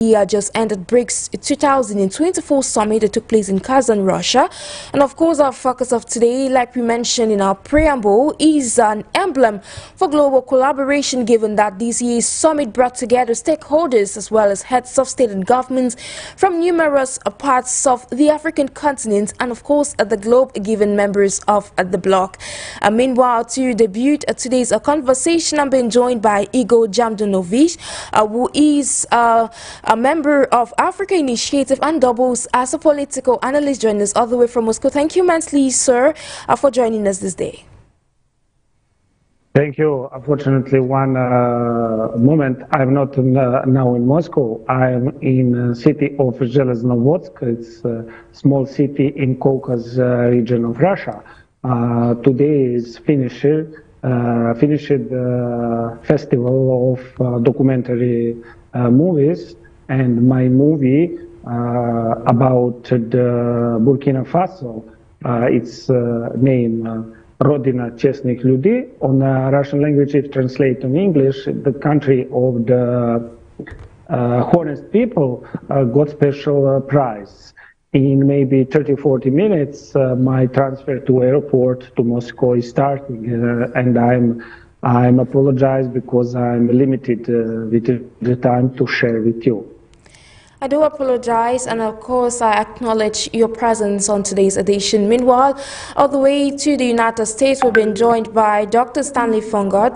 Just ended Brics 2024 summit that took place in Kazan, Russia. And of course, our focus of today, like we mentioned in our preamble, is an emblem for global collaboration, given that this year's summit brought together stakeholders as well as heads of state and governments from numerous parts of the African continent and of course the globe, given members of the bloc. Meanwhile, to debut today's conversation, I'm being joined by DAMJANOVIC, who is a member of Africa Initiative and doubles as a political analyst, joining us all the way from Moscow. Thank you immensely, sir, for joining us this day. Thank you. Unfortunately, one moment, I'm not now in Moscow. I'm in the city of Zheleznovodsk. It's a small city in Caucasus region of Russia. Today is finished festival of documentary movies. And my movie about the Burkina Faso, its name Rodina Chestnych Людей, on Russian language, if translated in English, the country of the honest people, got special prize. In maybe 30-40 minutes, my transfer to airport to Moscow is starting, and I'm apologize because I'm limited with the time to share with you. I do apologize, and of course I acknowledge your presence on today's edition. Meanwhile, all the way to the United States, we've been joined by Dr. Stanley FONGOD,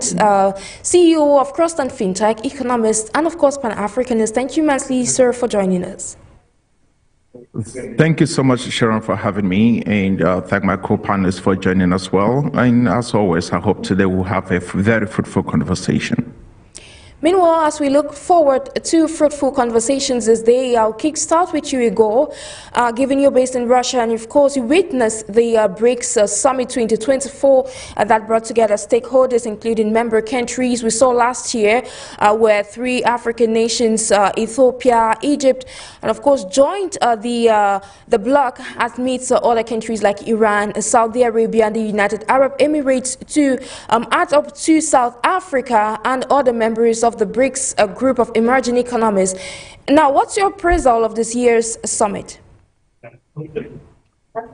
CEO of CROSTON, FINTECH, ECONOMIST, and of course PAN-AFRICANIST. Thank you immensely, sir, for joining us. Thank you so much, Sharon, for having me, and thank my co-panelists for joining us well. And as always, I hope today we'll have a very fruitful conversation. Meanwhile, as we look forward to fruitful conversations this day, I'll kickstart with you, Igor. Given you're based in Russia, and of course you witnessed the Brics Summit 2024 that brought together stakeholders, including member countries. We saw last year where 3 African nations, Ethiopia, Egypt, and of course joined the bloc, as meets other countries like Iran, Saudi Arabia, and the United Arab Emirates to add up to South Africa and other members of the Brics, a group of emerging economies. Now, what's your appraisal of this year's summit?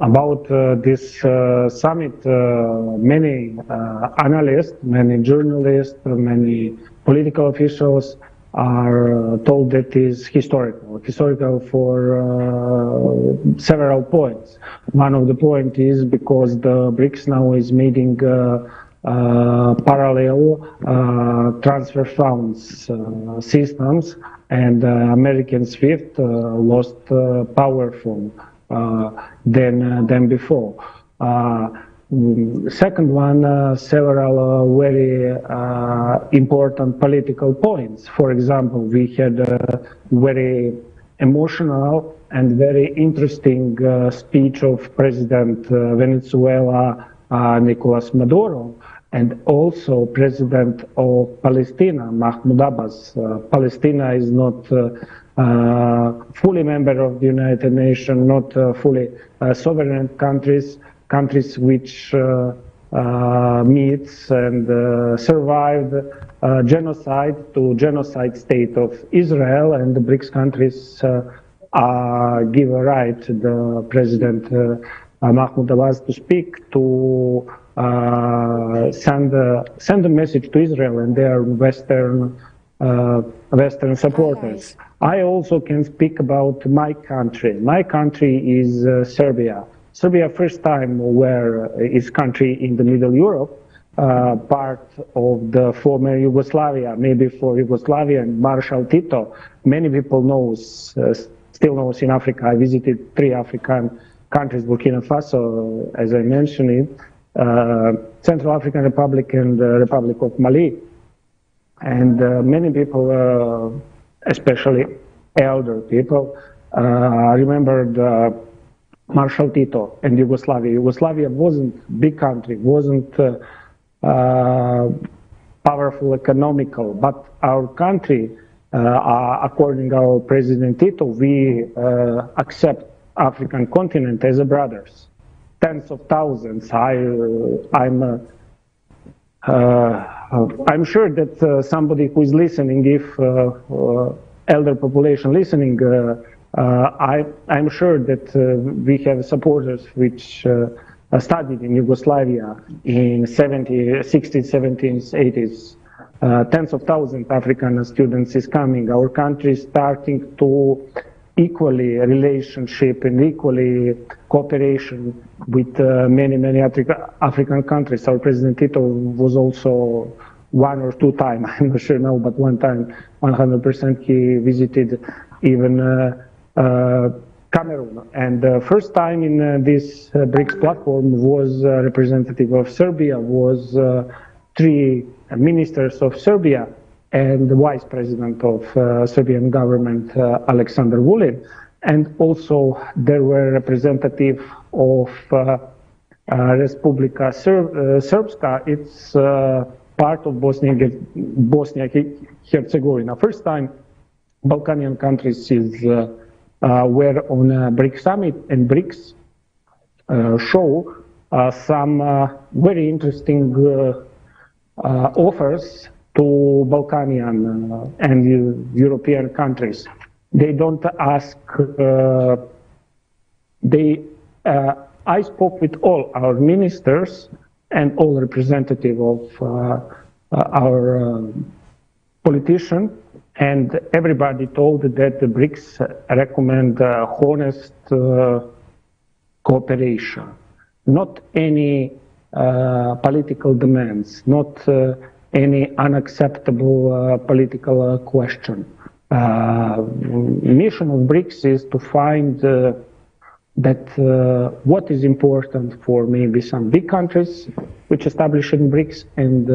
About this summit, many analysts, many journalists, many political officials are told that it is historical for several points. One of the points is because the Brics now is making parallel transfer funds systems, and American SWIFT lost powerful than before. Second one, several very important political points. For example, we had a very emotional and very interesting speech of President Venezuela Nicolas Maduro, and also President of Palestine, Mahmoud Abbas. Palestine is not fully member of the United Nations, not fully sovereign countries which meets and survived genocide to genocide state of Israel, and the Brics countries give a right to the President Mahmoud Abbas to speak, to send a message to Israel and their Western supporters. I also can speak about my country. My country is Serbia. Serbia, first time where is country in the Middle Europe, part of the former Yugoslavia, maybe for Yugoslavia and Marshal Tito. Many people still knows in Africa. I visited 3 African countries, Burkina Faso, as I mentioned it, Central African Republic and the Republic of Mali. And many people, especially elder people, remembered Marshal Tito and Yugoslavia. Yugoslavia wasn't a big country, wasn't powerful economical, but our country, according to our President Tito, we accept African continent as a brothers. Tens of thousands. I'm I'm sure that somebody who is listening, if elder population listening, I'm sure that we have supporters which studied in Yugoslavia in 60s, 70s, 80s. Tens of thousands of African students is coming. Our country is starting to equally relationship and equally cooperation with many African countries. Our President Tito was also one or two times, I'm not sure now, but one time, 100% he visited even Cameroon. And the first time in this BRICS platform was representative of Serbia, was 3 ministers of Serbia and the vice president of Serbian government, Aleksandar Vulin. And also there were representative of Republika Srpska. It's part of Bosnia-Herzegovina. First time Balkanian countries were on a BRICS summit, and BRICS show some very interesting offers to Balkanian and European countries. They don't ask, I spoke with all our ministers and all representatives of our politicians, and everybody told that the BRICS recommend honest cooperation, not any political demands, not any unacceptable political question. Mission of BRICS is to find that what is important for maybe some big countries which establish in BRICS, and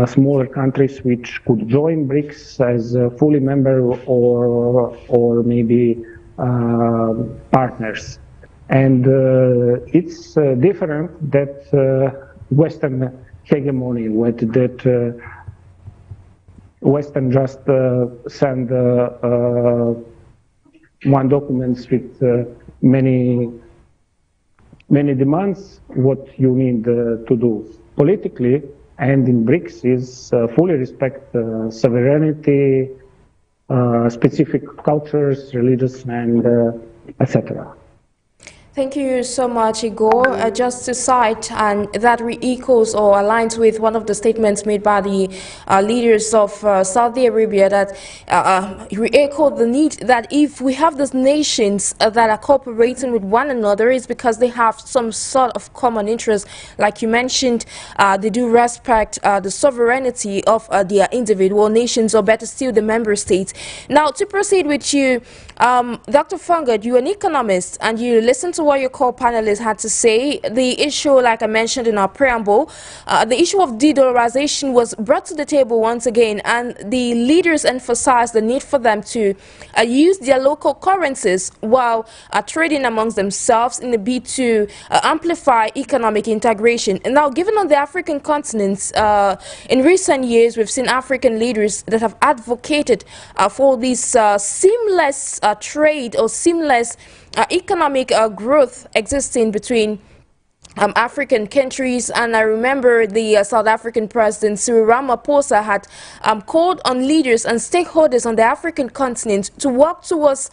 smaller countries which could join BRICS as a fully member or maybe partners. And it's different that Western hegemony, that Western just send one document with many demands what you need to do politically, and in BRICS is fully respect sovereignty, specific cultures, religious, and etc. Thank you so much, Igor. Just to cite, and that re-echoes or aligns with one of the statements made by the leaders of Saudi Arabia, that re-echoed the need that if we have these nations that are cooperating with one another, it's because they have some sort of common interest. Like you mentioned, they do respect the sovereignty of their individual nations, or better still, the member states. Now, to proceed with you, Dr. FONGOD, you're an economist, and you listen to what your co-panelists had to say. The issue, like I mentioned in our preamble, the issue of de-dollarization was brought to the table once again, and the leaders emphasized the need for them to use their local currencies while trading amongst themselves in the bid to amplify economic integration. And now, given on the African continent, in recent years, we've seen African leaders that have advocated for this seamless trade or seamless economic growth existing between African countries. And I remember the South African President Cyril Ramaphosa had called on leaders and stakeholders on the African continent to work towards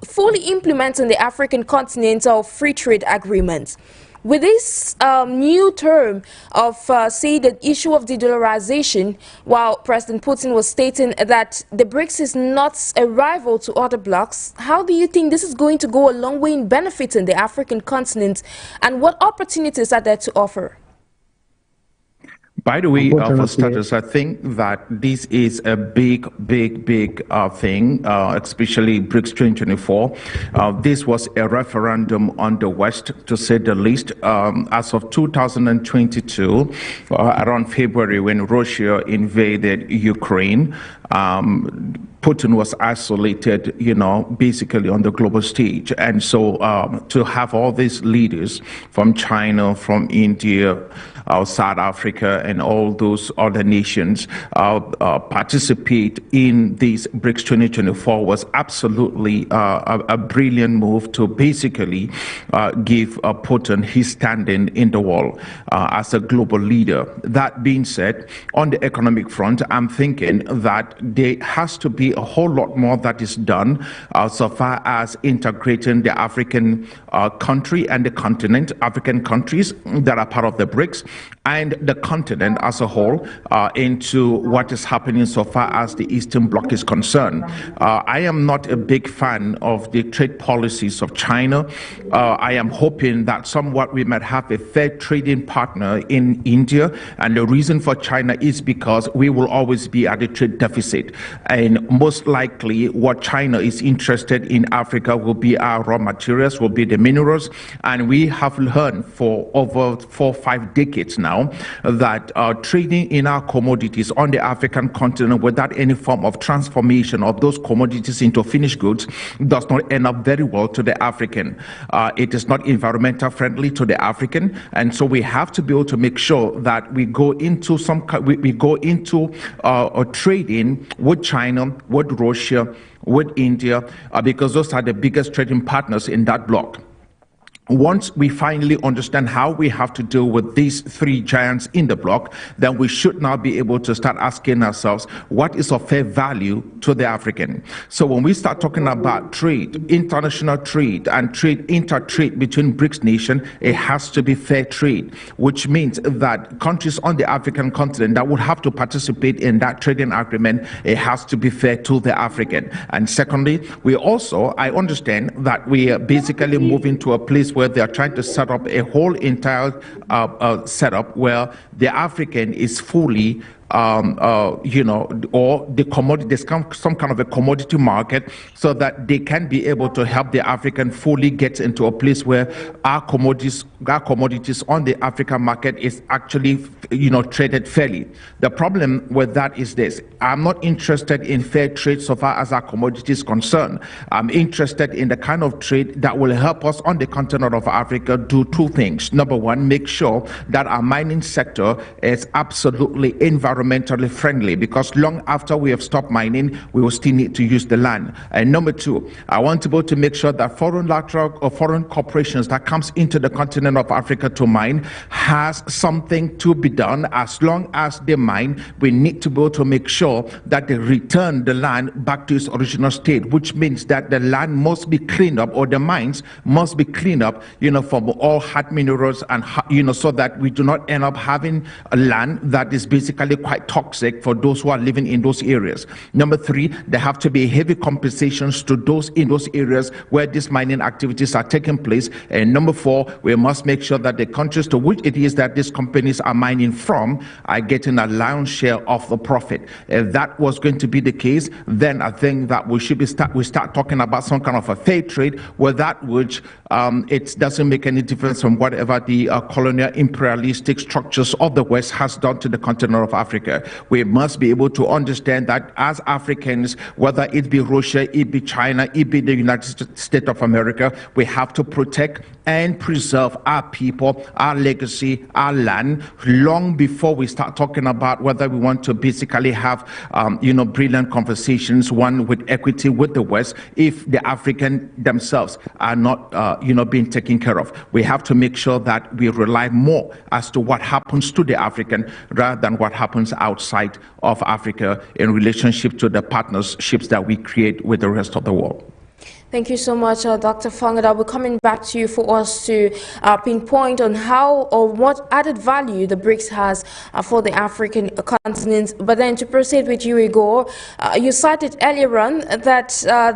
fully implementing the African Continental Free Trade Agreement. With this new term of, say, the issue of de-dollarization, while President Putin was stating that the BRICS is not a rival to other blocs, how do you think this is going to go a long way in benefiting the African continent, and what opportunities are there to offer? By the way, for starters, I think that this is a big thing, especially BRICS 2024. This was a referendum on the West, to say the least. As of 2022, around February, when Russia invaded Ukraine, Putin was isolated, basically on the global stage. And so to have all these leaders from China, from India, South Africa, and all those other nations participate in this BRICS 2024 was absolutely a brilliant move to basically give Putin his standing in the world as a global leader. That being said, on the economic front, I'm thinking that there has to be a whole lot more that is done so far as integrating the African country and the continent, African countries that are part of the BRICS, and the continent as a whole into what is happening so far as the Eastern Bloc is concerned. I am not a big fan of the trade policies of China. I am hoping that somewhat we might have a fair trading partner in India, and the reason for China is because we will always be at a trade deficit, and most likely what China is interested in Africa will be our raw materials, will be the minerals, and we have learned for over 4 or 5 decades now that trading in our commodities on the African continent without any form of transformation of those commodities into finished goods does not end up very well to the African. It is not environmental friendly to the African, and so we have to be able to make sure that we go into trading with China, with Russia, with India, because those are the biggest trading partners in that bloc. Once we finally understand how we have to deal with these 3 giants in the bloc, then we should now be able to start asking ourselves, what is of fair value to the African? So when we start talking about trade, international trade, and trade, inter-trade between BRICS nations, it has to be fair trade, which means that countries on the African continent that would have to participate in that trading agreement, it has to be fair to the African. And secondly, I understand that we are basically moving to a place where they are trying to set up a whole entire setup where the African is fully or the commodity, there's some kind of a commodity market, so that they can be able to help the African fully get into a place where our commodities on the African market is actually, traded fairly. The problem with that is this: I'm not interested in fair trade so far as our commodity is concerned. I'm interested in the kind of trade that will help us on the continent of Africa do 2 things. Number one, make sure that our mining sector is absolutely environmentally friendly, because long after we have stopped mining, we will still need to use the land. And number 2, I want to be able to make sure that foreign lateral or foreign corporations that comes into the continent of Africa to mine has something to be done. As long as they mine, we need to be able to make sure that they return the land back to its original state, which means that the land must be cleaned up, or the mines must be cleaned up, from all hard minerals, and so that we do not end up having a land that is basically quite toxic for those who are living in those areas. Number 3, there have to be heavy compensations to those in those areas where these mining activities are taking place. And number 4, we must make sure that the countries to which it is that these companies are mining from are getting a lion's share of the profit. If that was going to be the case, then I think that we should start talking about some kind of a fair trade, without which it doesn't make any difference from whatever the colonial imperialistic structures of the West has done to the continent of Africa. We must be able to understand that as Africans, whether it be Russia, it be China, it be the United States of America, we have to protect and preserve our people, our legacy, our land, long before we start talking about whether we want to basically have, brilliant conversations, one with equity with the West, if the African themselves are not, being taken care of. We have to make sure that we rely more as to what happens to the African rather than what happens outside of Africa in relationship to the partnerships that we create with the rest of the world. Thank you so much, Dr. FONGOD. I'll be coming back to you for us to pinpoint on how or what added value the BRICS has for the African continent. But then to proceed with you, Igor, you cited earlier on that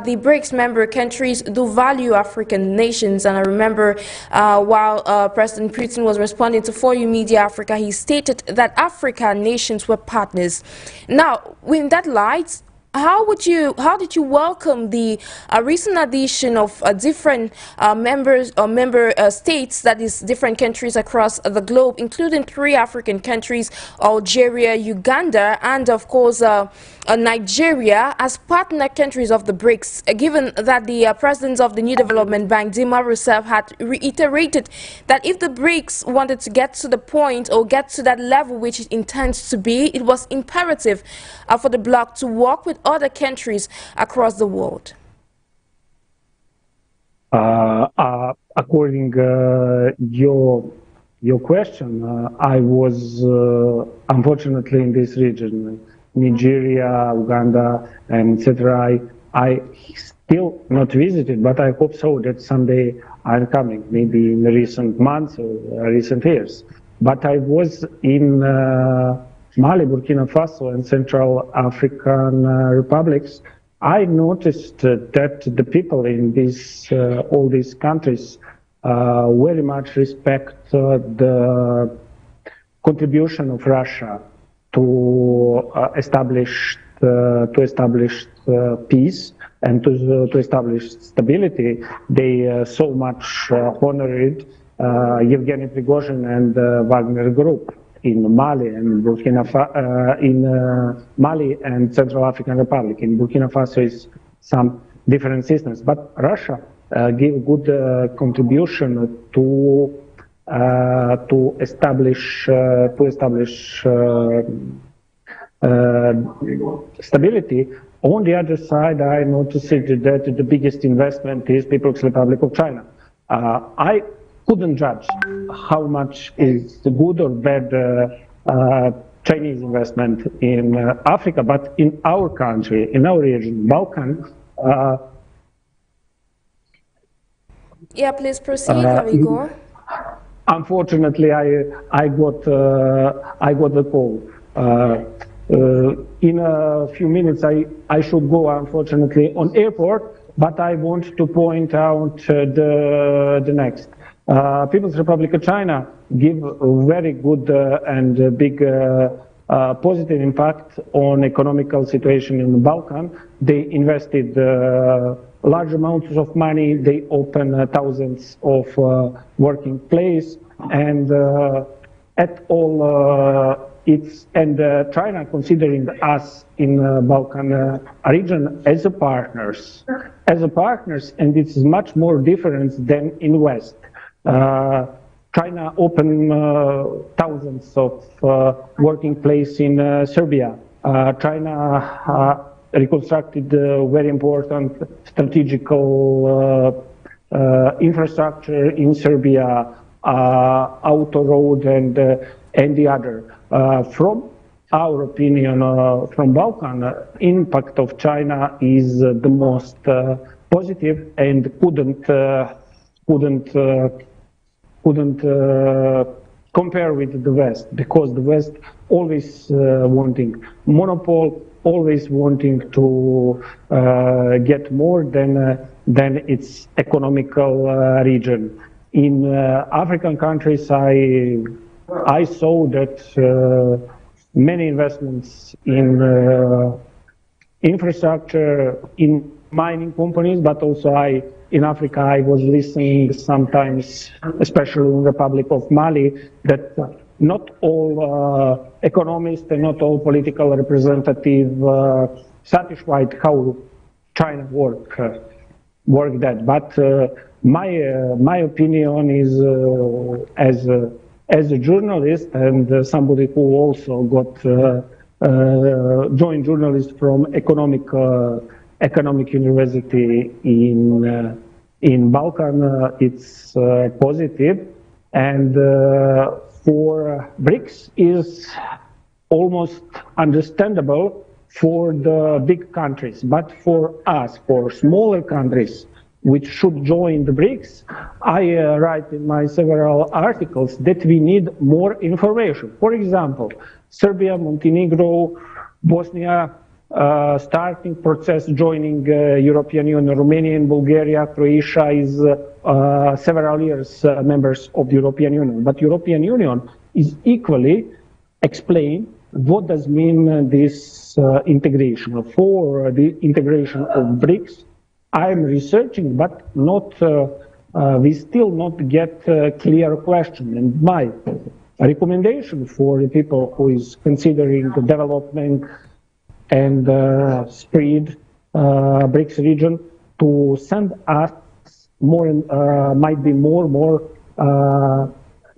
the BRICS member countries do value African nations. And I remember while President Putin was responding to For You Media Africa, he stated that African nations were partners. Now, in that light, how did you welcome the recent addition of different member states, that is different countries across the globe, including 3 African countries, Algeria, Uganda, and of course Nigeria, as partner countries of the BRICS, given that the president of the New Development Bank, Dilma Rousseff, had reiterated that if the BRICS wanted to get to the point or get to that level which it intends to be, it was imperative for the bloc to work with other countries across the world. According your question, I was unfortunately in this region Nigeria, Uganda, and etc. I still not visited, but I hope so that someday I'm coming, maybe in recent months or recent years. But I was in Mali, Burkina Faso, and Central African republics. I noticed that the people in all these countries very much respect the contribution of Russia to establish peace and to establish stability. They so much honored Yevgeny Prigozhin and Wagner Group in Mali and Mali and Central African Republic. In Burkina Faso is some different systems, but Russia gave good contribution to establish stability. On the other side, I noticed that the biggest investment is People's Republic of China. I couldn't judge how much is the good or bad Chinese investment in Africa, but in our country, in our region, Balkan. Yeah, please proceed, Igor. Unfortunately, I got the call. In a few minutes, I should go, unfortunately, on airport, but I want to point out the next. People's Republic of China give a very good and big positive impact on economical situation in the Balkan. They invested large amounts of money. They opened thousands of working places, and at all China considering us in Balkan region as a partners, and it's much more different than in West. China opened thousands of working places in Serbia. China reconstructed very important strategical infrastructure in Serbia, auto road and the other. From our opinion, from Balkan, impact of China is the most positive and couldn't compare with the West, because the West always wanting monopoly, always wanting to get more than its economical region. In African countries, I saw that many investments in infrastructure, in mining companies, but also in Africa, I was listening sometimes, especially in the Republic of Mali, that not all economists and not all political representatives satisfied how China work that. But my opinion is as a journalist and somebody who also got joined journalist from economic university in Balkan, it's positive, and for Brics is almost understandable for the big countries, but for us, for smaller countries which should join the Brics, I write in my several articles that we need more information. For example, Serbia, Montenegro, Bosnia, starting process joining European Union, Romania and Bulgaria, Croatia is several years members of the European Union. But European Union is equally explain what does mean this integration. For the integration of Brics, I'm researching, but not we still not get a clear question. And my recommendation for the people who is considering the development and spread Brics region to send us more, might be more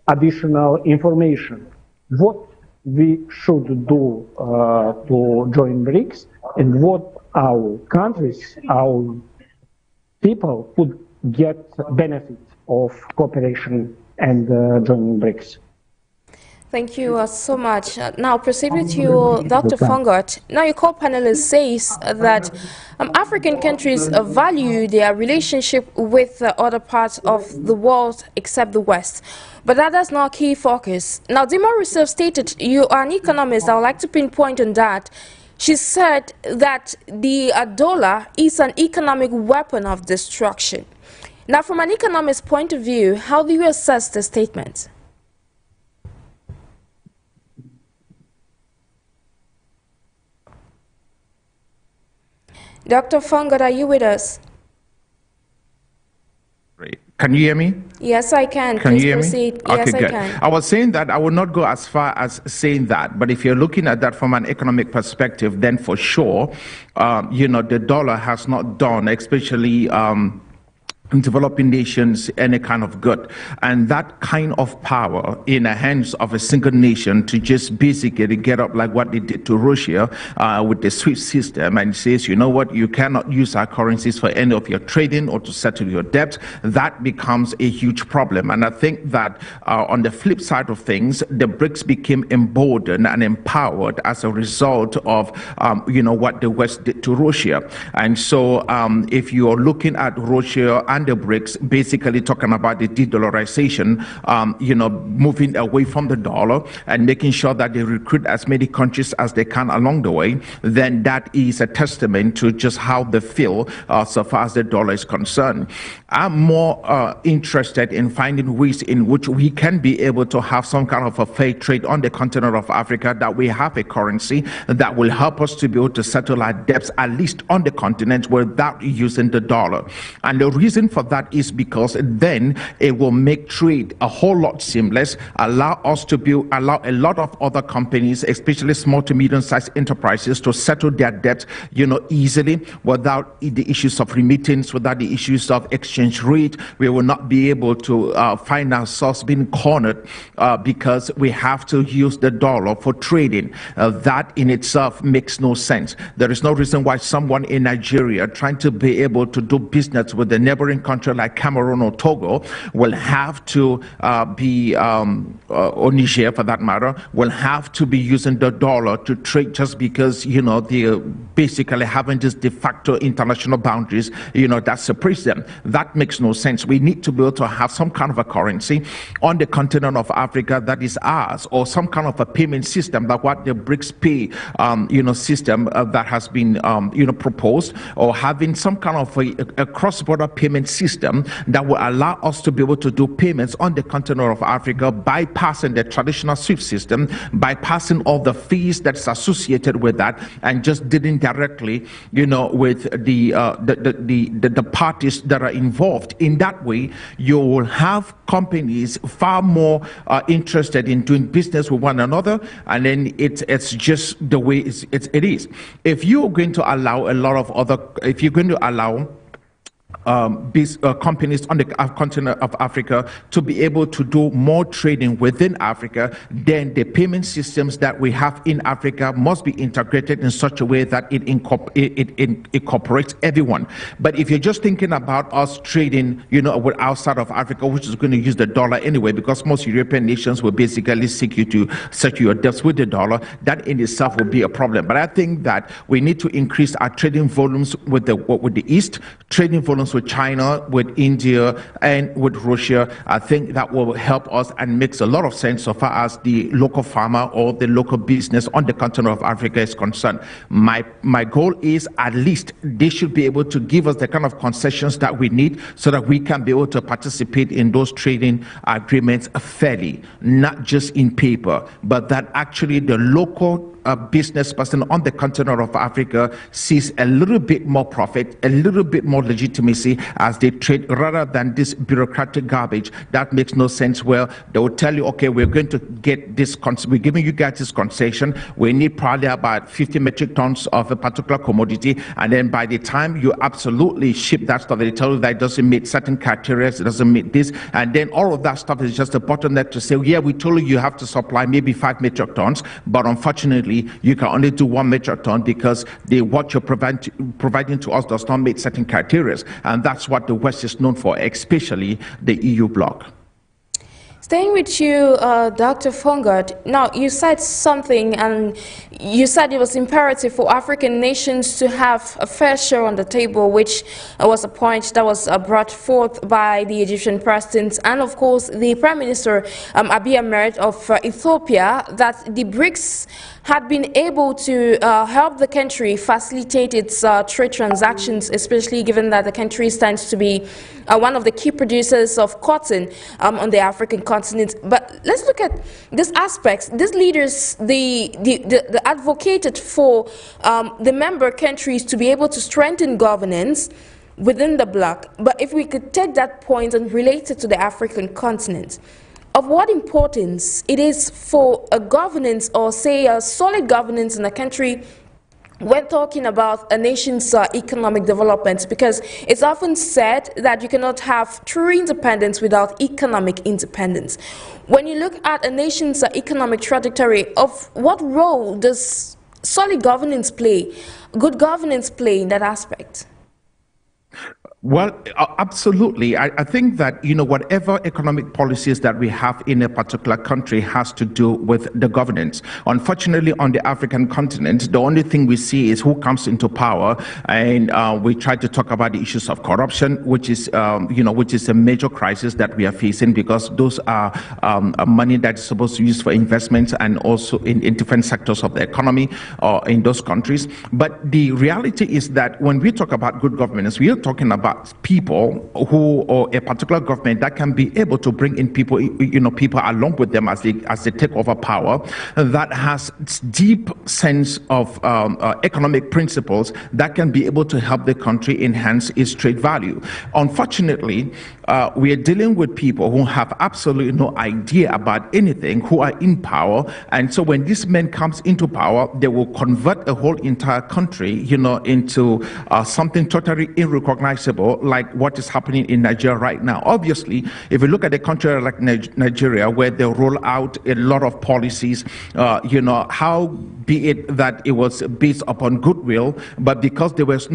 additional information. What we should do to join Brics, and what our countries, our people could get benefit of cooperation and joining Brics. Thank you so much. Now, proceed with you, Dr. FONGOD. Now, your co-panelist says that African countries value their relationship with other parts of the world except the West. But that is not key focus. Now, Dima Rousseff stated, you are an economist. I would like to pinpoint on that. She said that the dollar is an economic weapon of destruction. Now, from an economist point of view, how do you assess the statement? Dr. FONGOD, are you with us? Great. Can you hear me? Yes, I can. Can Please you hear proceed. me? Yes, Okay, good. I can. I was saying that I will not go as far as saying that, but if you're looking at that from an economic perspective, then for sure, the dollar has not done, especially in developing nations, any kind of good. And that kind of power in the hands of a single nation to just basically get up like what they did to Russia with the SWIFT system and says, you know what, you cannot use our currencies for any of your trading or to settle your debt, that becomes a huge problem. And I think that on the flip side of things, the BRICS became emboldened and empowered as a result of, what the West did to Russia. And so if you are looking at Russia and the BRICS, basically talking about the de-dollarization, moving away from the dollar and making sure that they recruit as many countries as they can along the way, then that is a testament to just how they feel so far as the dollar is concerned. I'm more interested in finding ways in which we can be able to have some kind of a fair trade on the continent of Africa, that we have a currency that will help us to be able to settle our debts, at least on the continent, without using the dollar. And the reason for that is because then it will make trade a whole lot seamless, allow a lot of other companies, especially small to medium-sized enterprises, to settle their debt, easily, without the issues of remittance, without the issues of exchange rate. We will not be able to find ourselves being cornered because we have to use the dollar for trading. That in itself makes no sense. There is no reason why someone in Nigeria trying to be able to do business with the neighboring country like Cameroon or Togo will have to or Niger for that matter, will have to be using the dollar to trade, just because, they're basically having this de facto international boundaries, that separate them. That makes no sense. We need to be able to have some kind of a currency on the continent of Africa that is ours, or some kind of a payment system, like what the BRICS pay, system that has been, proposed, or having some kind of a cross-border payment system that will allow us to be able to do payments on the continent of Africa, bypassing the traditional SWIFT system, bypassing all the fees that's associated with that, and just dealing directly, with the parties that are involved. In that way, you will have companies far more interested in doing business with one another, and then it's just the way it is. If you're going to allow companies on the continent of Africa to be able to do more trading within Africa, then the payment systems that we have in Africa must be integrated in such a way that it incorporates everyone. But if you're just thinking about us trading, with outside of Africa, which is going to use the dollar anyway, because most European nations will basically seek you to settle your debts with the dollar, that in itself will be a problem. But I think that we need to increase our trading volumes with the East, trading volumes with China, with India, and with Russia. I think that will help us and makes a lot of sense so far as the local farmer or the local business on the continent of Africa is concerned. My goal is at least they should be able to give us the kind of concessions that we need so that we can be able to participate in those trading agreements fairly, not just in paper, but that actually the local business person on the continent of Africa sees a little bit more profit, a little bit more legitimacy as they trade, rather than this bureaucratic garbage that makes no sense, where they will tell you, okay, we're going to get this, we're giving you guys this concession, we need probably about 50 metric tons of a particular commodity, and then by the time you absolutely ship that stuff, they tell you that it doesn't meet certain criteria, it doesn't meet this, and then all of that stuff is just a bottleneck to say, yeah, we told you have to supply maybe 5 metric tons, but unfortunately you can only do 1 metric ton because what you're providing to us does not meet certain criteria. And that's what the West is known for, especially the EU bloc. Staying with you, Dr. FONGOD, now you said something, and you said it was imperative for African nations to have a fair share on the table, which was a point that was brought forth by the Egyptian president and, of course, the Prime Minister Abiy Ahmed of Ethiopia, that the Brics had been able to help the country facilitate its trade transactions, especially given that the country stands to be one of the key producers of cotton on the African continent. But let's look at these aspects. These leaders, they advocated for the member countries to be able to strengthen governance within the bloc. But if we could take that point and relate it to the African continent, of what importance it is for a governance, or say a solid governance in a country when talking about a nation's economic development, because it's often said that you cannot have true independence without economic independence. When you look at a nation's economic trajectory, of what role does solid governance play, good governance play in that aspect? Well, absolutely. I think that, whatever economic policies that we have in a particular country has to do with the governance. Unfortunately, on the African continent, the only thing we see is who comes into power, and we try to talk about the issues of corruption, which is, which is a major crisis that we are facing, because those are money that's supposed to be used for investments and also in different sectors of the economy in those countries. But the reality is that when we talk about good governance, we are talking about people or a particular government that can be able to bring in people, people along with them as they take over power, that has deep sense of economic principles that can be able to help the country enhance its trade value. Unfortunately, we are dealing with people who have absolutely no idea about anything, who are in power, and so when this man comes into power, they will convert a whole entire country, into something totally irrecognizable, like what is happening in Nigeria right now. Obviously, if you look at a country like Nigeria, where they roll out a lot of policies, how be it that it was based upon goodwill, but because there was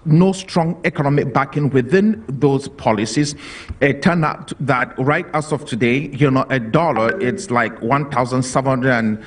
no strong economic backing within those policies, it turned out that right as of today, a dollar, it's like 1,700 and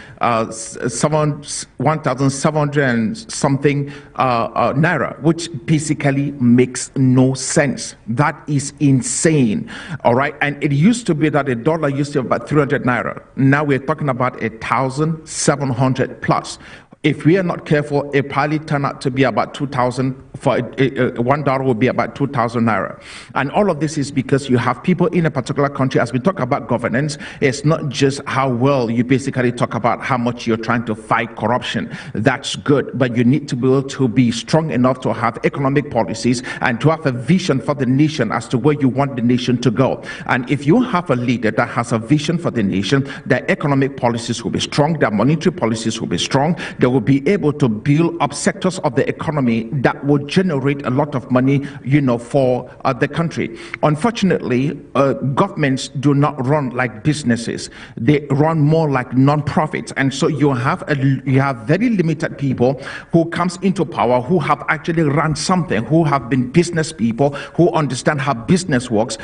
something naira, which basically makes no sense. That is insane. All right. And it used to be that a dollar used to be about 300 naira. Now we're talking about 1,700 plus. If we are not careful, it probably turn out to be about 2,000. For $1 will be about 2,000 naira. And all of this is because you have people in a particular country. As we talk about governance, it's not just how well you basically talk about how much you're trying to fight corruption. That's good, but you need to be able to be strong enough to have economic policies and to have a vision for the nation as to where you want the nation to go. And if you have a leader that has a vision for the nation, their economic policies will be strong, their monetary policies will be strong, they will be able to build up sectors of the economy that will generate a lot of money, for the country. Unfortunately, governments do not run like businesses; they run more like non-profits, and so you have very limited people who comes into power who have actually run something, who have been business people, who understand how business works,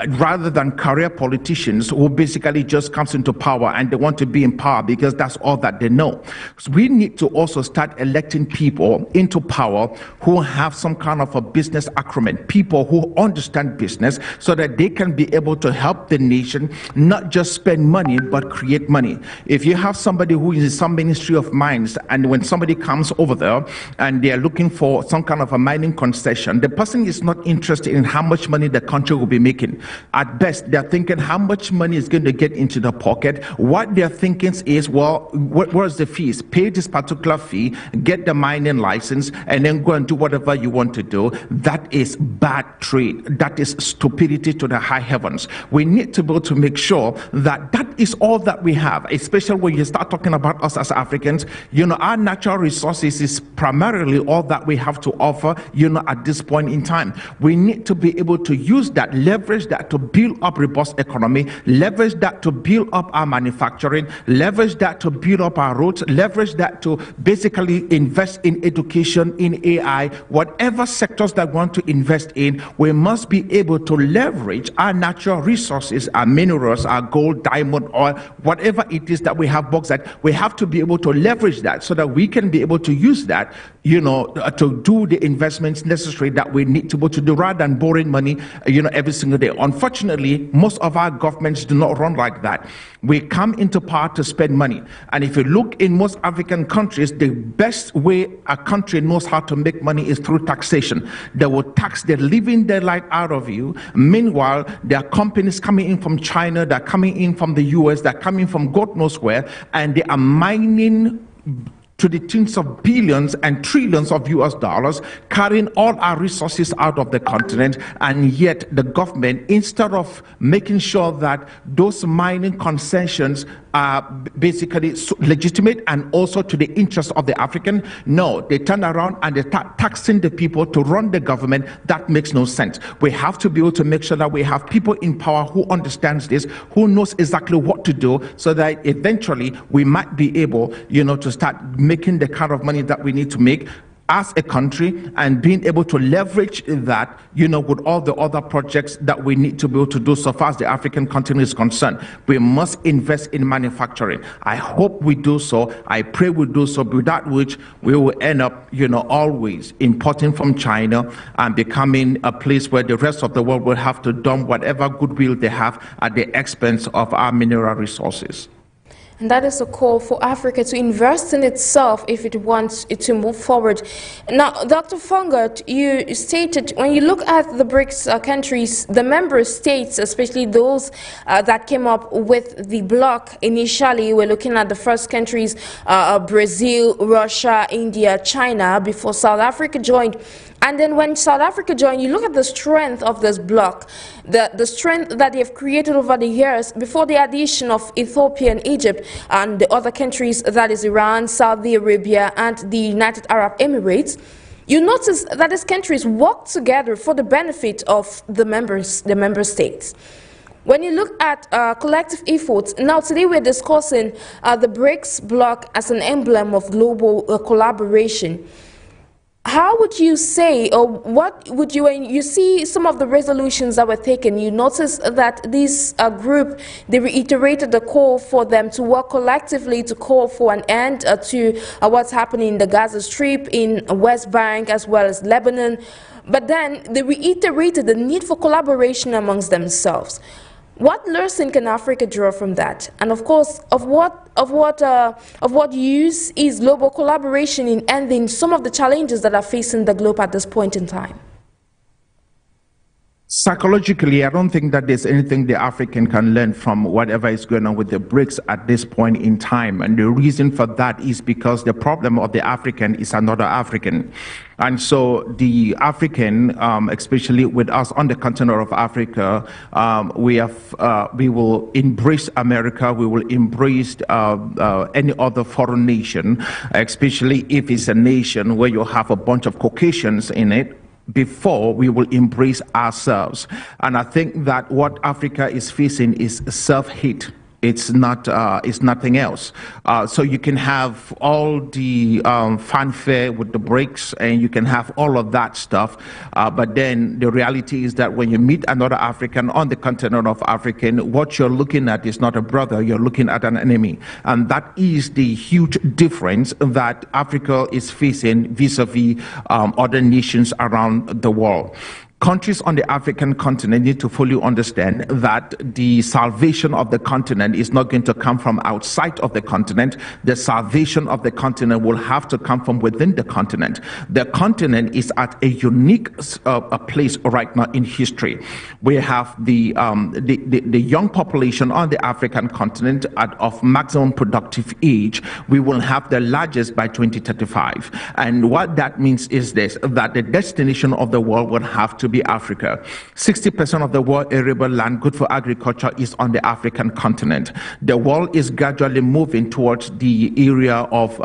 rather than career politicians who basically just comes into power and they want to be in power because that's all that they know. So we need to also start electing people into power who have some kind of a business acumen, people who understand business, so that they can be able to help the nation not just spend money but create money. If you have somebody who is in some ministry of mines, and when somebody comes over there and they are looking for some kind of a mining concession, the person is not interested in how much money the country will be making. At best, they're thinking how much money is going to get into the pocket. What they're thinking is, well, where's the fees? Pay this particular fee, get the mining license, and then go and do whatever you want to do. That is bad trade. That is stupidity to the high heavens. We need to be able to make sure that that is all that we have, especially when you start talking about us as Africans. Our natural resources is primarily all that we have to offer, at this point in time. We need to be able to use that, leverage that to build up robust economy, leverage that to build up our manufacturing, leverage that to build up our roads, leverage that to basically invest in education, in AI, whatever sectors that want to invest in, we must be able to leverage our natural resources, our minerals, our gold, diamond, oil, whatever it is that we have bauxite. We have to be able to leverage that so that we can be able to use that, to do the investments necessary that we need to be able to do, rather than borrowing money, every single day. Unfortunately, most of our governments do not run like that. We come into power to spend money. And if you look in most African countries, the best way a country knows how to make money is through taxation. They will tax the living daylight out of you. Meanwhile, there are companies coming in from China, they're coming in from the US, they're coming from God knows where, and they are mining to the tunes of billions and trillions of US dollars, carrying all our resources out of the continent. And yet the government, instead of making sure that those mining concessions are basically legitimate and also to the interest of the African, no, they turn around and they start taxing the people to run the government. That makes no sense. We have to be able to make sure that we have people in power who understands this, who knows exactly what to do, so that eventually we might be able, to start making the kind of money that we need to make as a country, and being able to leverage that, with all the other projects that we need to be able to do so far as the African continent is concerned. We must invest in manufacturing. I hope we do so. I pray we do so, without which we will end up, always importing from China and becoming a place where the rest of the world will have to dump whatever goodwill they have at the expense of our mineral resources. And that is a call for Africa to invest in itself if it wants it to move forward. Now, Dr. FONGOD, you stated when you look at the BRICS countries, the member states, especially those that came up with the bloc initially, we're looking at the first countries, Brazil, Russia, India, China, before South Africa joined. And then when South Africa joined, you look at the strength of this bloc, the strength that they have created over the years before the addition of Ethiopia and Egypt and the other countries, that is Iran, Saudi Arabia, and the United Arab Emirates. You notice that these countries work together for the benefit of the member states. When you look at collective efforts, now today we're discussing the BRICS bloc as an emblem of global collaboration. How would you say, or what would you, when you see some of the resolutions that were taken, you notice that this group, they reiterated the call for them to work collectively to call for an end to what's happening in the Gaza Strip, in West Bank, as well as Lebanon. But then they reiterated the need for collaboration amongst themselves. What lesson can Africa draw from that? And of course, of what use is global collaboration in ending some of the challenges that are facing the globe at this point in time? Psychologically, I don't think that there's anything the African can learn from whatever is going on with the BRICS at this point in time. And the reason for that is because the problem of the African is another African. And so the African, especially with us on the continent of Africa, we will embrace America, we will embrace any other foreign nation, especially if it's a nation where you have a bunch of Caucasians in it, before we will embrace ourselves. And I think that what Africa is facing is self-hate. It's not. It's nothing else. So you can have all the fanfare with the BRICS, and you can have all of that stuff. But then the reality is that when you meet another African on the continent of Africa, what you're looking at is not a brother. You're looking at an enemy, and that is the huge difference that Africa is facing vis-a-vis other nations around the world. Countries on the African continent need to fully understand that the salvation of the continent is not going to come from outside of the continent. The salvation of the continent will have to come from within the continent. The continent is at a unique place right now in history. We have the young population on the African continent of maximum productive age. We will have the largest by 2035. And what that means is this, that the destination of the world will have to be Africa. 60% of the world arable land good for agriculture is on the African continent. The world is gradually moving towards the area of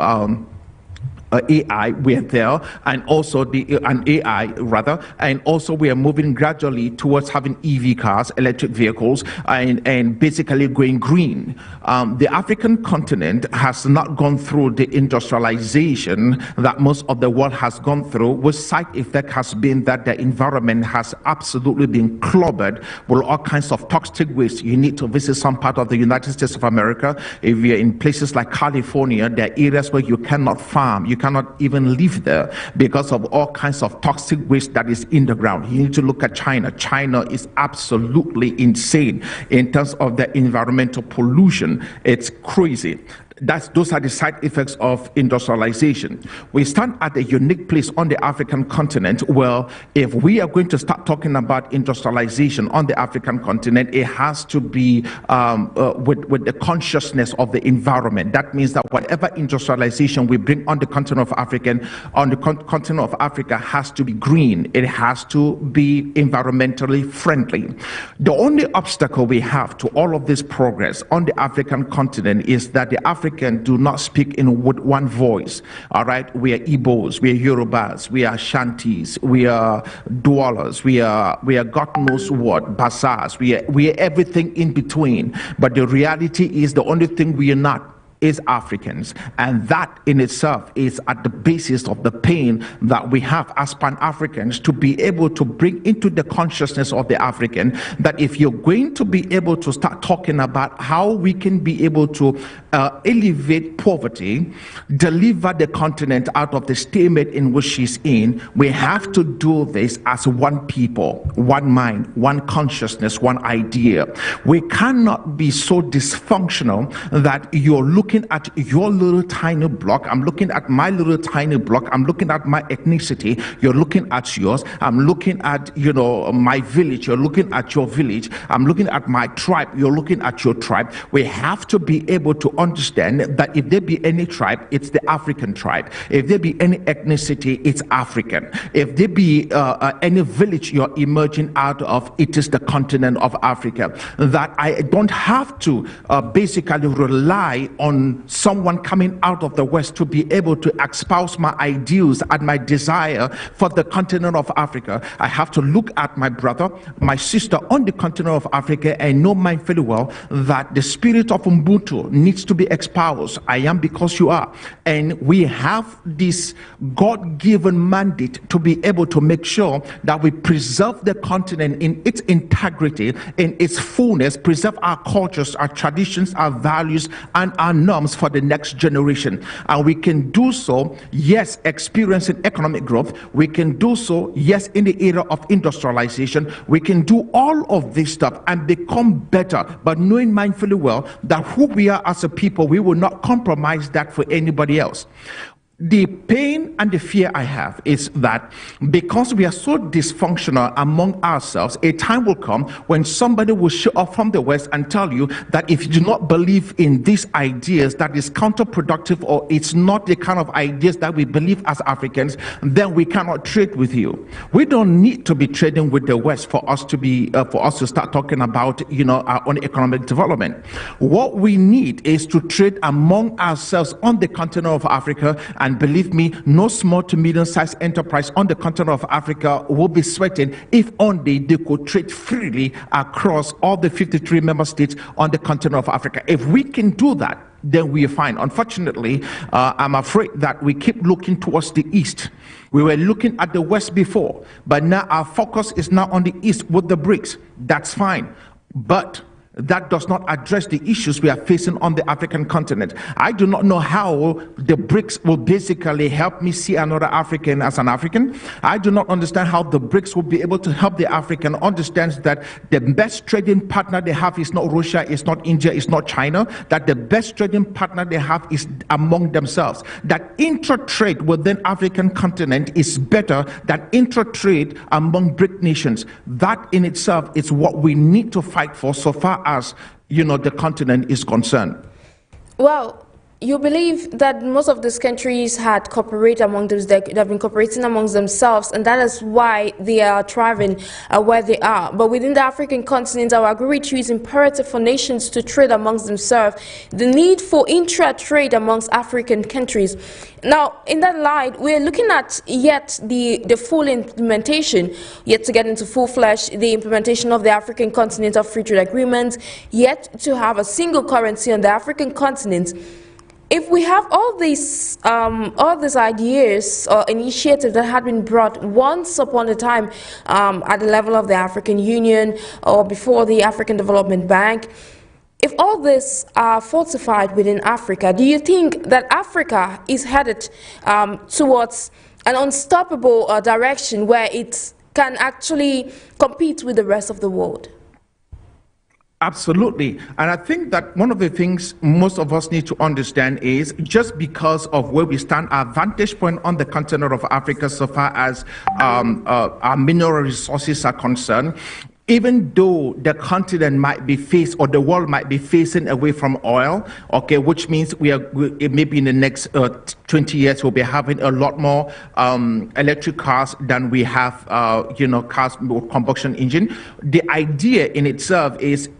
AI, we're there, and also an AI rather, and also we are moving gradually towards having EV cars, electric vehicles, and basically going green. The African continent has not gone through the industrialization that most of the world has gone through, which side effect has been that the environment has absolutely been clobbered with all kinds of toxic waste. You need to visit some part of the United States of America. If you're in places like California, there are areas where you cannot farm, you cannot even live there because of all kinds of toxic waste that is in the ground. You need to look at China. China is absolutely insane in terms of the environmental pollution. It's crazy. Those are the side effects of industrialization. We stand at a unique place on the African continent where if we are going to start talking about industrialization on the African continent, it has to be with the consciousness of the environment. That means that whatever industrialization we bring on the continent of continent of Africa has to be green. It has to be environmentally friendly. The only obstacle we have to all of this progress on the African continent is that the Africans do not speak in with one voice. All right, we are Igbos, we are Yorubas, we are Shantis, we are Doualas, we are God knows what, Basas, we are everything in between. But the reality is the only thing we are not is Africans, and that in itself is at the basis of the pain that we have as Pan-Africans, to be able to bring into the consciousness of the African that if you're going to be able to start talking about how we can be able to elevate poverty, deliver the continent out of the stalemate in which she's in, we have to do this as one people, one mind, one consciousness, one idea. We cannot be so dysfunctional that you're looking at your little tiny block, I'm looking at my little tiny block, I'm looking at my ethnicity, you're looking at yours, I'm looking at, you know, my village, you're looking at your village, I'm looking at my tribe, you're looking at your tribe. We have to be able to understand that if there be any tribe, it's the African tribe. If there be any ethnicity, it's African. If there be any village you're emerging out of, it is the continent of Africa. That I don't have to basically rely on someone coming out of the West to be able to espouse my ideals and my desire for the continent of Africa. I have to look at my brother, my sister on the continent of Africa and know mindfully well that the spirit of Ubuntu needs to be espoused. I am because you are. And we have this God-given mandate to be able to make sure that we preserve the continent in its integrity, in its fullness, preserve our cultures, our traditions, our values, and our norms for the next generation. And we can do so, yes, experiencing economic growth. We can do so, yes, in the era of industrialization. We can do all of this stuff and become better, but knowing mindfully well that who we are as a people, we will not compromise that for anybody else. The pain and the fear I have is that because we are so dysfunctional among ourselves, a time will come when somebody will show up from the West and tell you that if you do not believe in these ideas, that is counterproductive, or it's not the kind of ideas that we believe as Africans, then we cannot trade with you. We don't need to be trading with the West for us to start talking about, you know, our own economic development. What we need is to trade among ourselves on the continent of Africa. And believe me, no small to medium-sized enterprise on the continent of Africa will be sweating if only they could trade freely across all the 53 member states on the continent of Africa. If we can do that, then we are fine. Unfortunately, I'm afraid that we keep looking towards the East. We were looking at the West before, but now our focus is now on the East with the Brics. That's fine. But that does not address the issues we are facing on the African continent. I do not know how the BRICS will basically help me see another African as an African. I do not understand how the BRICS will be able to help the African understand that the best trading partner they have is not Russia, it's not India, it's not China, that the best trading partner they have is among themselves. That intra-trade within African continent is better than intra-trade among BRIC nations. That in itself is what we need to fight for so far as, you know, the continent is concerned. Well, you believe that most of these countries had cooperated among those, they've been cooperating amongst themselves, and that is why they are thriving where they are. But within the African continent, I will agree with you, it's imperative for nations to trade amongst themselves. The need for intra-trade amongst African countries. Now, in that light, we're looking at yet the full implementation, yet to get into full-fledged, the implementation of the African Continental Free Trade Agreement, yet to have a single currency on the African continent. If we have all these ideas or initiatives that had been brought once upon a time at the level of the African Union or before the African Development Bank, if all this are fortified within Africa, do you think that Africa is headed towards an unstoppable direction where it can actually compete with the rest of the world? Absolutely. And I think that one of the things most of us need to understand is just because of where we stand, our vantage point on the continent of Africa so far as our mineral resources are concerned, even though the continent might be faced, or the world might be facing away from oil, okay, which means maybe in the next 20 years we'll be having a lot more electric cars than we have, cars with combustion engine. The idea in itself is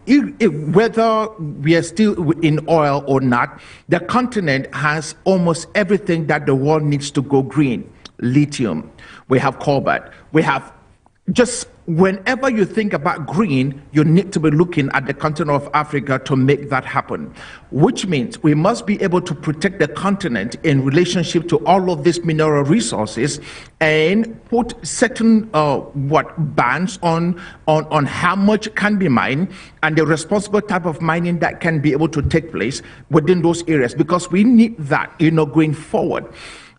whether we are still in oil or not, the continent has almost everything that the world needs to go green. Lithium, we have cobalt, we have just whenever you think about green, you need to be looking at the continent of Africa to make that happen, which means we must be able to protect the continent in relationship to all of these mineral resources and put certain bans on how much can be mined and the responsible type of mining that can be able to take place within those areas, because we need that, going forward.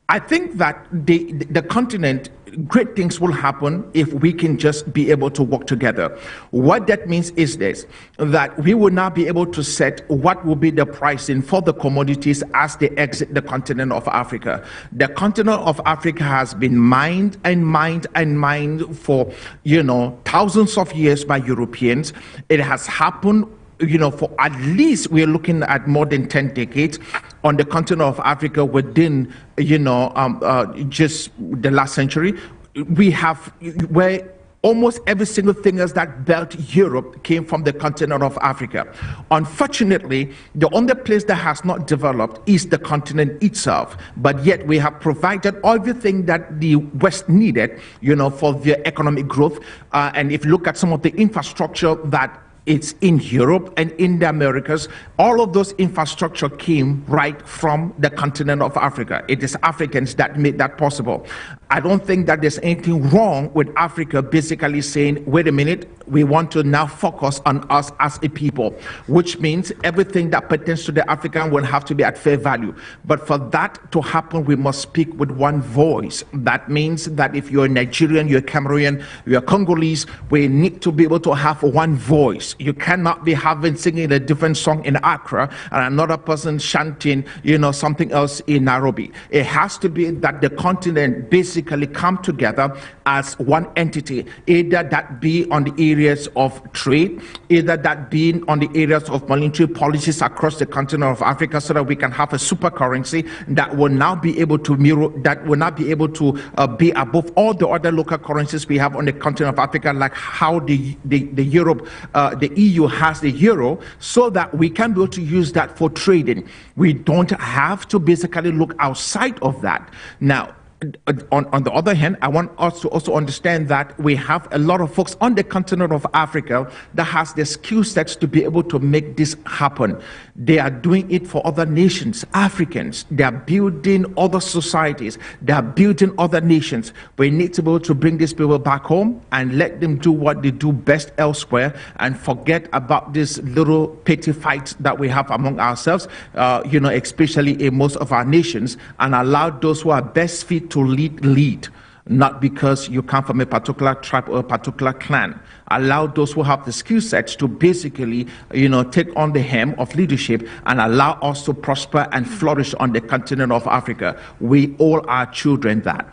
I think that the continent, great things will happen if we can just be able to work together. What that means is this, that we will now be able to set what will be the pricing for the commodities as they exit the continent of Africa. The continent of Africa has been mined and mined and mined for, thousands of years by Europeans. It has happened for at least, we're looking at more than 10 decades on the continent of Africa within, just the last century. We have where almost every single thing else that built Europe came from the continent of Africa. Unfortunately, the only place that has not developed is the continent itself. But yet we have provided everything that the West needed, for their economic growth. And if you look at some of the infrastructure that it's in Europe and in the Americas, all of those infrastructure came right from the continent of Africa. It is Africans that made that possible. I don't think that there's anything wrong with Africa basically saying, wait a minute, we want to now focus on us as a people, which means everything that pertains to the African will have to be at fair value. But for that to happen, we must speak with one voice. That means that if you're Nigerian, you're Cameroonian, you're Congolese, we need to be able to have one voice. You cannot be singing a different song in Accra and another person chanting, something else in Nairobi. It has to be that the continent basically come together as one entity, either that be on the areas of trade, either that be on the areas of monetary policies across the continent of Africa, so that we can have a super currency that will now be able to mirror, that will not be able to be above all the other local currencies we have on the continent of Africa, like how the Europe, the EU has the euro, so that we can be able to use that for trading. We don't have to basically look outside of that. Now, on the other hand, I want us to also understand that we have a lot of folks on the continent of Africa that has the skill sets to be able to make this happen. They are doing it for other nations, Africans. They are building other societies. They are building other nations. We need to be able to bring these people back home and let them do what they do best elsewhere and forget about these little petty fights that we have among ourselves, especially in most of our nations, and allow those who are best fit to lead, not because you come from a particular tribe or a particular clan. Allow those who have the skill sets to basically, take on the helm of leadership and allow us to prosper and flourish on the continent of Africa. We all are children that.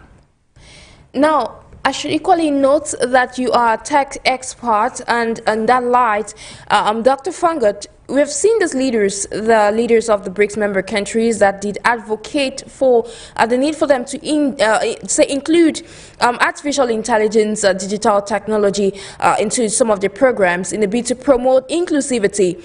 Now, I should equally note that you are a tech expert, and in that light, Dr. FONGOD, we have seen these leaders, the leaders of the BRICS member countries, that did advocate for the need for them to include artificial intelligence, digital technology into some of their programs in a bid to promote inclusivity.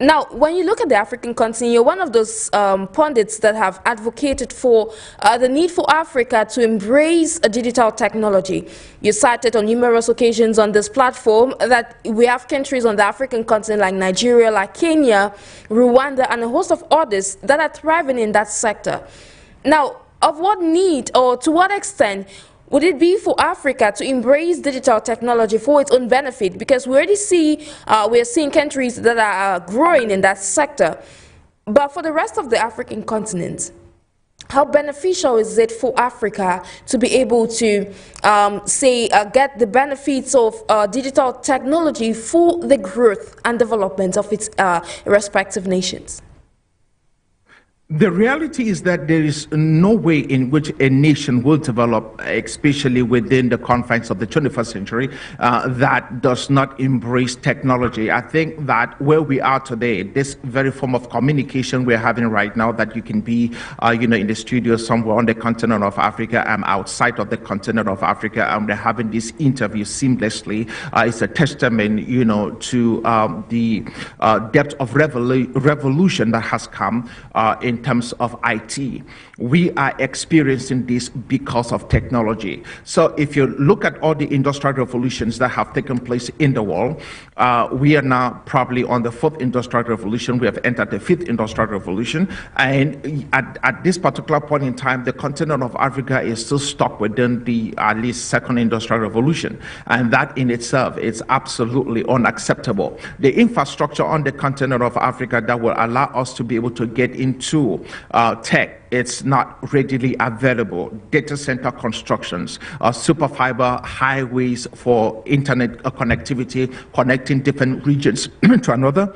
Now, when you look at the African continent, you're one of those pundits that have advocated for the need for Africa to embrace digital technology. You cited on numerous occasions on this platform that we have countries on the African continent like Nigeria, like Kenya, Rwanda, and a host of others that are thriving in that sector. Now, of what need or to what extent would it be for Africa to embrace digital technology for its own benefit? Because we already see, we're seeing countries that are growing in that sector. But for the rest of the African continent, how beneficial is it for Africa to be able to, get the benefits of digital technology for the growth and development of its respective nations? The reality is that there is no way in which a nation will develop, especially within the confines of the 21st century, that does not embrace technology. I think that where we are today, this very form of communication we're having right now, that you can be, in the studio somewhere on the continent of Africa and outside of the continent of Africa, and we're having this interview seamlessly, is a testament, to the depth of revolution that has come in terms of IT. We are experiencing this because of technology. So if you look at all the industrial revolutions that have taken place in the world, we are now probably on the 4th industrial revolution. We have entered the 5th industrial revolution. And at this particular point in time, the continent of Africa is still stuck within the at least 2nd industrial revolution. And that in itself is absolutely unacceptable. The infrastructure on the continent of Africa that will allow us to be able to get into tech, it's not readily available. Data center constructions, super fiber highways for internet connectivity, connecting different regions to another.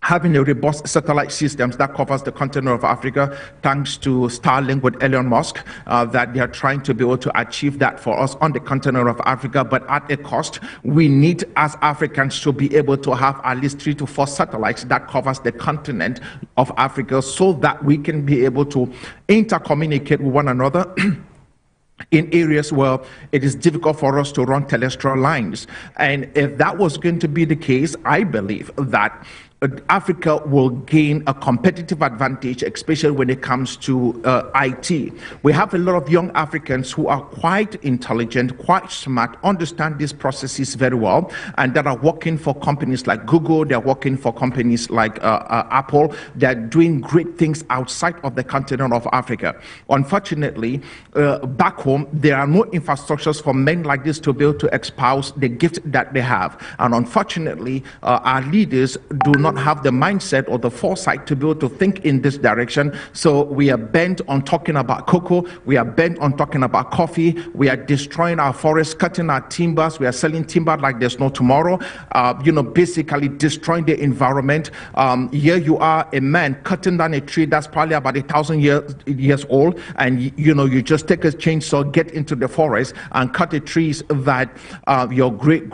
Having a robust satellite systems that covers the continent of Africa, thanks to Starlink with Elon Musk, that they are trying to be able to achieve that for us on the continent of Africa, but at a cost. We need, as Africans, to be able to have at least 3 to 4 satellites that covers the continent of Africa, so that we can be able to intercommunicate with one another in areas where it is difficult for us to run terrestrial lines. And if that was going to be the case, I believe that Africa will gain a competitive advantage, especially when it comes to IT. We have a lot of young Africans who are quite intelligent, quite smart, understand these processes very well, and that are working for companies like Google, they're working for companies like Apple. They're doing great things outside of the continent of Africa. Unfortunately, back home, there are no infrastructures for men like this to be able to espouse the gift that they have. And unfortunately, our leaders do not have the mindset or the foresight to be able to think in this direction. So we are bent on talking about cocoa, we are bent on talking about coffee, we are destroying our forests, cutting our timbers, we are selling timber like there's no tomorrow, basically destroying the environment. Here you are, a man cutting down a tree that's probably about 1,000 years old, and you just take a chainsaw, get into the forest and cut the trees that your great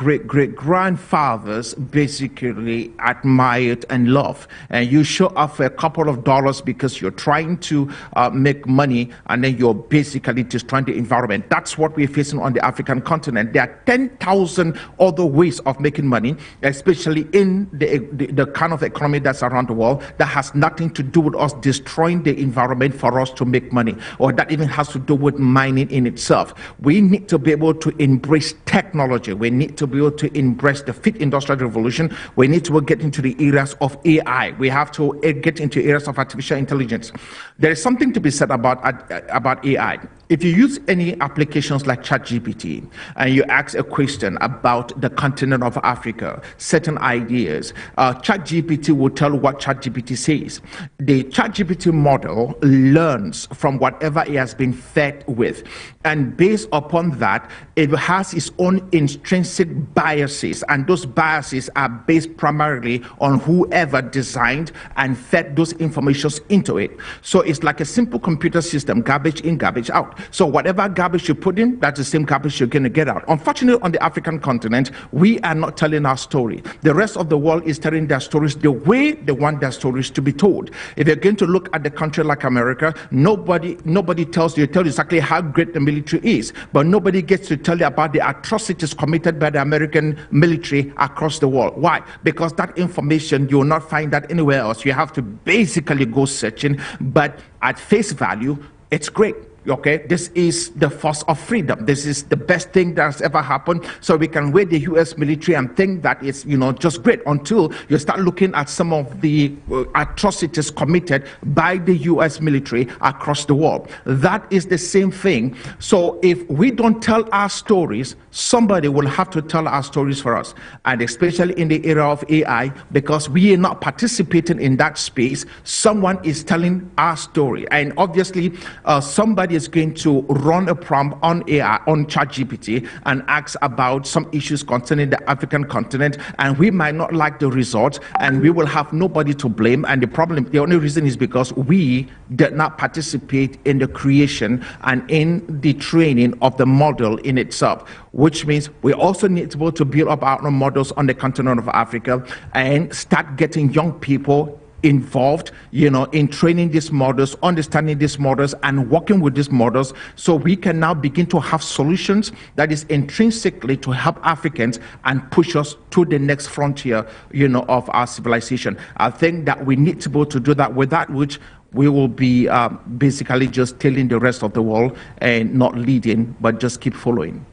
grandfathers basically admired and love, and you show up for a couple of dollars because you're trying to make money, and then you're basically destroying the environment. That's what we're facing on the African continent. There are 10,000 other ways of making money, especially in the kind of economy that's around the world, that has nothing to do with us destroying the environment for us to make money, or that even has to do with mining in itself. We need to be able to embrace technology. We need to be able to embrace the 5th industrial revolution. We need to get into the areas of AI. We have to get into areas of artificial intelligence. There is something to be said about AI. If you use any applications like ChatGPT and you ask a question about the continent of Africa, certain ideas, ChatGPT will tell what ChatGPT says. The ChatGPT model learns from whatever it has been fed with, and based upon that, it has its own intrinsic biases, and those biases are based primarily on whoever designed and fed those informations into it. So it's like a simple computer system, garbage in, garbage out. So whatever garbage you put in, that's the same garbage you're going to get out. Unfortunately, on the African continent, we are not telling our story. The rest of the world is telling their stories the way they want their stories to be told. If you're going to look at the country like America, nobody tells you exactly how great the military is, but nobody gets to tell you about the atrocities committed by the American military across the world. Why? Because that information, you will not find that anywhere else. You have to basically go searching, but at face value, it's great. Okay, this is the force of freedom. This is the best thing that's ever happened. So we can weigh the U.S. military and think that it's, just great, until you start looking at some of the atrocities committed by the U.S. military across the world. That is the same thing. So if we don't tell our stories, somebody will have to tell our stories for us. And especially in the era of AI, because we are not participating in that space, someone is telling our story. And obviously, somebody is going to run a prompt on AI, on ChatGPT, and ask about some issues concerning the African continent, and we might not like the results, and we will have nobody to blame. And the only reason is because we did not participate in the creation and in the training of the model in itself, which means we also need to be able to build up our own models on the continent of Africa and start getting young people involved, in training these models, understanding these models, and working with these models, so we can now begin to have solutions that is intrinsically to help Africans and push us to the next frontier, of our civilization. I think that we need to be able to do that, with that which we will be basically just telling the rest of the world and not leading, but just keep following.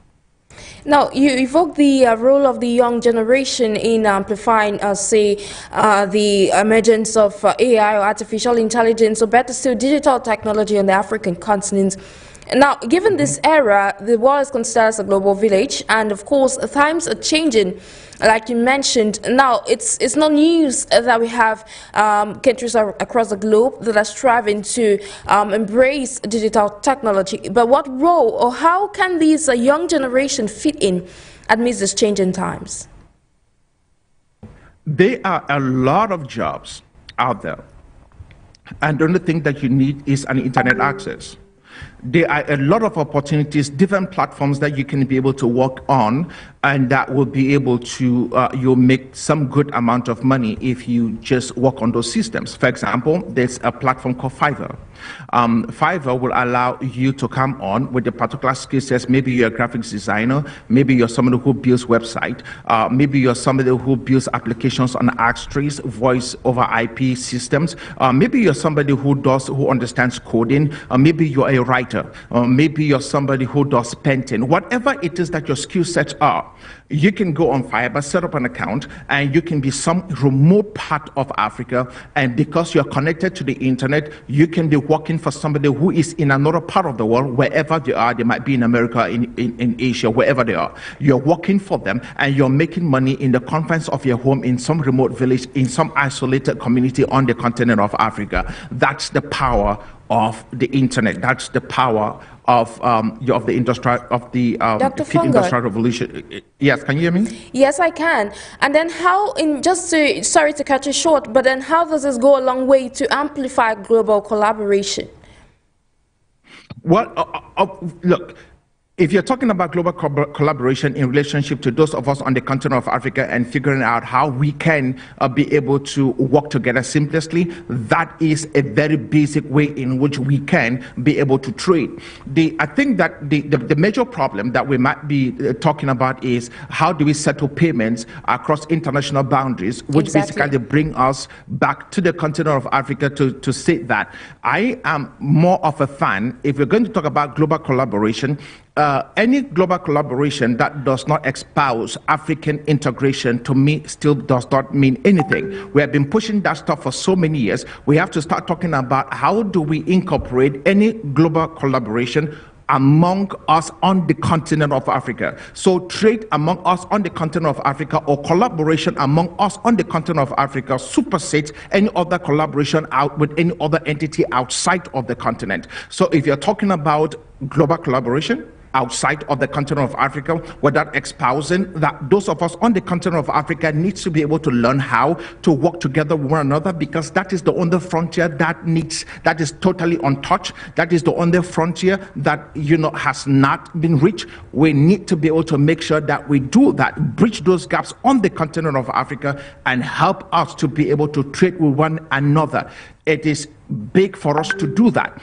Now, you evoke the role of the young generation in amplifying, the emergence of AI or artificial intelligence, or better still, digital technology on the African continent. Now, given this era, the world is considered as a global village, and of course, times are changing, like you mentioned. Now, it's not news that we have countries across the globe that are striving to embrace digital technology. But what role, or how can these young generation fit in amidst these changing times? There are a lot of jobs out there, and the only thing that you need is an internet access. There are a lot of opportunities, different platforms that you can be able to work on, and that will be able to, you'll make some good amount of money if you just work on those systems. For example, there's a platform called Fiverr. Fiverr will allow you to come on with a particular skill sets. Maybe you're a graphics designer, maybe you're somebody who builds website, maybe you're somebody who builds applications on ARC trees, voice over IP systems, maybe you're somebody who understands coding, maybe you're a writer, maybe you're somebody who does painting. Whatever it is that your skill sets are, you can go on Fiverr, set up an account, and you can be some remote part of Africa, and because you're connected to the internet, you can be working for somebody who is in another part of the world, wherever they are. They might be in America, in Asia, wherever they are. You're working for them, and you're making money in the confines of your home, in some remote village, in some isolated community on the continent of Africa. That's the power of the internet. That's the power of the industrial industrial revolution. Yes, can you hear me? Yes, I can. And then how, sorry to cut you short, but then how does this go a long way to amplify global collaboration? Well, look, if you're talking about global collaboration in relationship to those of us on the continent of Africa and figuring out how we can be able to work together seamlessly, that is a very basic way in which we can be able to trade. I think that the major problem that we might be talking about is how do we settle payments across international boundaries, which basically bring us back to the continent of Africa to say that I am more of a fan, if we're going to talk about global collaboration, any global collaboration that does not espouse African integration, to me, still does not mean anything. We have been pushing that stuff for so many years. We have to start talking about how do we incorporate any global collaboration among us on the continent of Africa. So trade among us on the continent of Africa, or collaboration among us on the continent of Africa, supersedes any other collaboration out with any other entity outside of the continent. So if you're talking about global collaboration, outside of the continent of Africa, without espousing that those of us on the continent of Africa needs to be able to learn how to work together with one another, because that is the only frontier that is totally untouched. That is the only frontier that, you know, has not been reached. We need to be able to make sure that we do that, bridge those gaps on the continent of Africa, and help us to be able to trade with one another. It is big for us to do that.